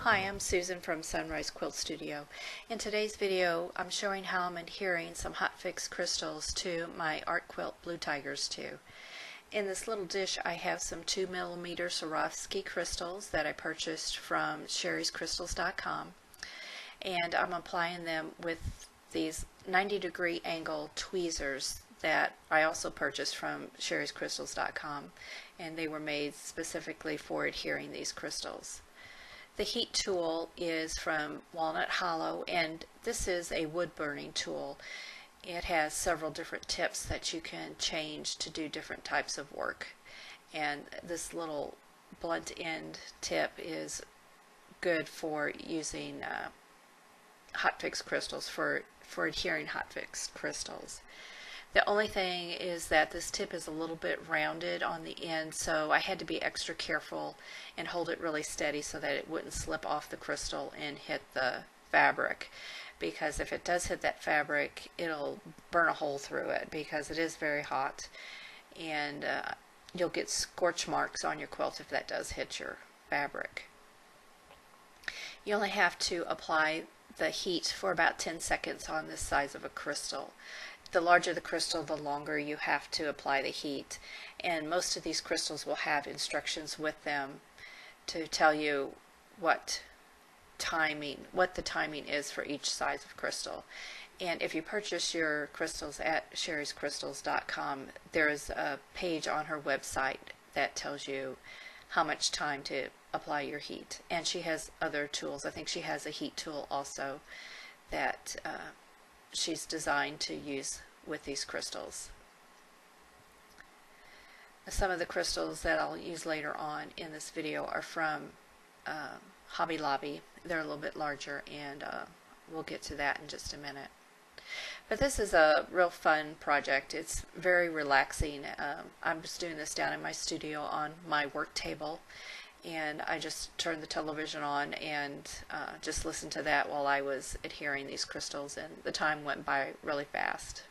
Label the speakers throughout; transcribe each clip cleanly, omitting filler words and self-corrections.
Speaker 1: Hi, I'm Susan from Sunrise Quilt Studio. In today's video, I'm showing how I'm adhering some hotfix crystals to my Art Quilt Blue Tigers 2. In this little dish, I have some 2mm Swarovski crystals that I purchased from sherryscrystals.com, and I'm applying them with these 90-degree angle tweezers that I also purchased from sherryscrystals.com, and they were made specifically for adhering these crystals. The heat tool is from Walnut Hollow, and this is a wood burning tool. It has several different tips that you can change to do different types of work. And this little blunt end tip is good for using hotfix crystals, for adhering hotfix crystals. The only thing is that this tip is a little bit rounded on the end, so I had to be extra careful and hold it really steady so that it wouldn't slip off the crystal and hit the fabric, because if it does hit that fabric, it'll burn a hole through it because it is very hot, and you'll get scorch marks on your quilt if that does hit your fabric. You only have to apply the heat for about 10 seconds on this size of a crystal. The larger the crystal, the longer you have to apply the heat, and most of these crystals will have instructions with them to tell you what the timing is for each size of crystal. And if you purchase your crystals at sherryscrystals.com, there is a page on her website that tells you how much time to apply your heat. And she has other tools. I think she has a heat tool also that she's designed to use with these crystals. Some of the crystals that I'll use later on in this video are from Hobby Lobby. They're a little bit larger, and we'll get to that in just a minute. But this is a real fun project. It's very relaxing. I'm just doing this down in my studio on my work table, and I just turned the television on and just listened to that while I was adhering these crystals, and the time went by really fast.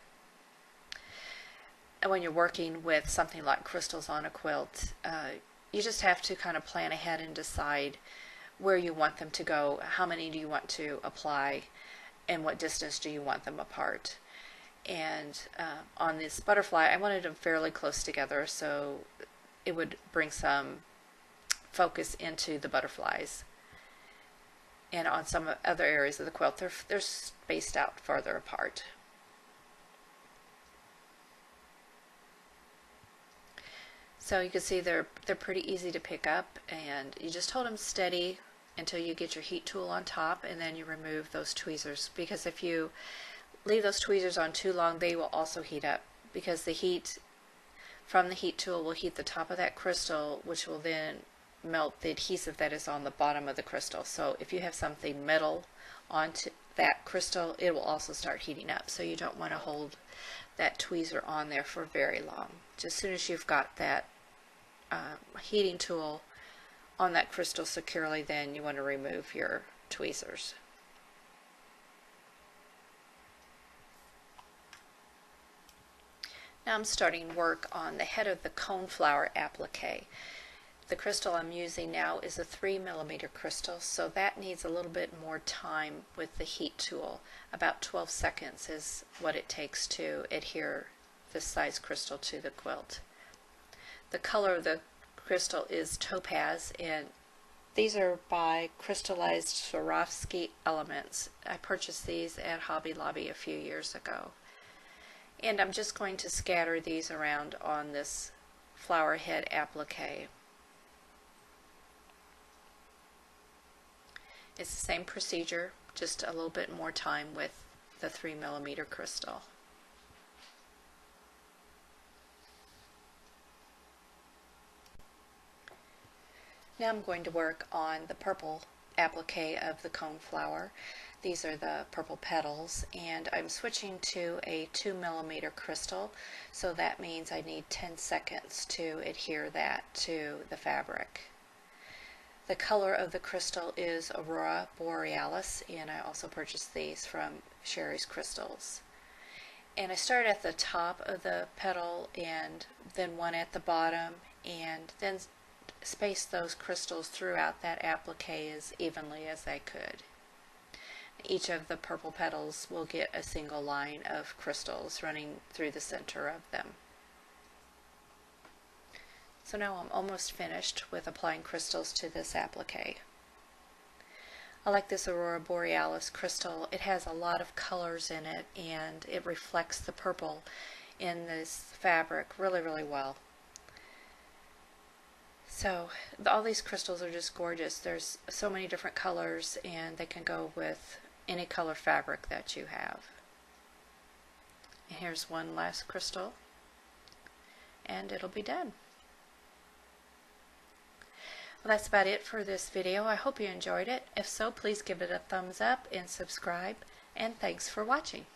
Speaker 1: And when you're working with something like crystals on a quilt, you just have to kind of plan ahead and decide where you want them to go, how many do you want to apply, and what distance do you want them apart. And on this butterfly, I wanted them fairly close together so it would bring some focus into the butterflies. And on some other areas of the quilt, they're spaced out farther apart. So you can see they're pretty easy to pick up, and you just hold them steady until you get your heat tool on top, and then you remove those tweezers, because if you leave those tweezers on too long, they will also heat up, because the heat from the heat tool will heat the top of that crystal, which will then melt the adhesive that is on the bottom of the crystal. So if you have something metal onto that crystal, it will also start heating up. So you don't want to hold that tweezer on there for very long. Just as soon as you've got that heating tool on that crystal securely, then you want to remove your tweezers. Now I'm starting work on the head of the coneflower applique. The crystal I'm using now is a 3mm crystal, so that needs a little bit more time with the heat tool. About 12 seconds is what it takes to adhere this size crystal to the quilt. The color of the crystal is topaz, and these are by Crystallized Swarovski Elements. I purchased these at Hobby Lobby a few years ago. And I'm just going to scatter these around on this flower head applique. It's the same procedure, just a little bit more time with the 3mm crystal. Now I'm going to work on the purple applique of the coneflower. These are the purple petals, and I'm switching to a 2mm crystal, so that means I need 10 seconds to adhere that to the fabric. The color of the crystal is Aurora Borealis, and I also purchased these from Sherry's Crystals. And I started at the top of the petal, and then one at the bottom, and then space those crystals throughout that applique as evenly as I could. Each of the purple petals will get a single line of crystals running through the center of them. So now I'm almost finished with applying crystals to this applique. I like this Aurora Borealis crystal. It has a lot of colors in it and it reflects the purple in this fabric really, really well. So all these crystals are just gorgeous. There's so many different colors and they can go with any color fabric that you have. And here's one last crystal and it'll be done. Well, that's about it for this video. I hope you enjoyed it. If so, please give it a thumbs up and subscribe, and thanks for watching.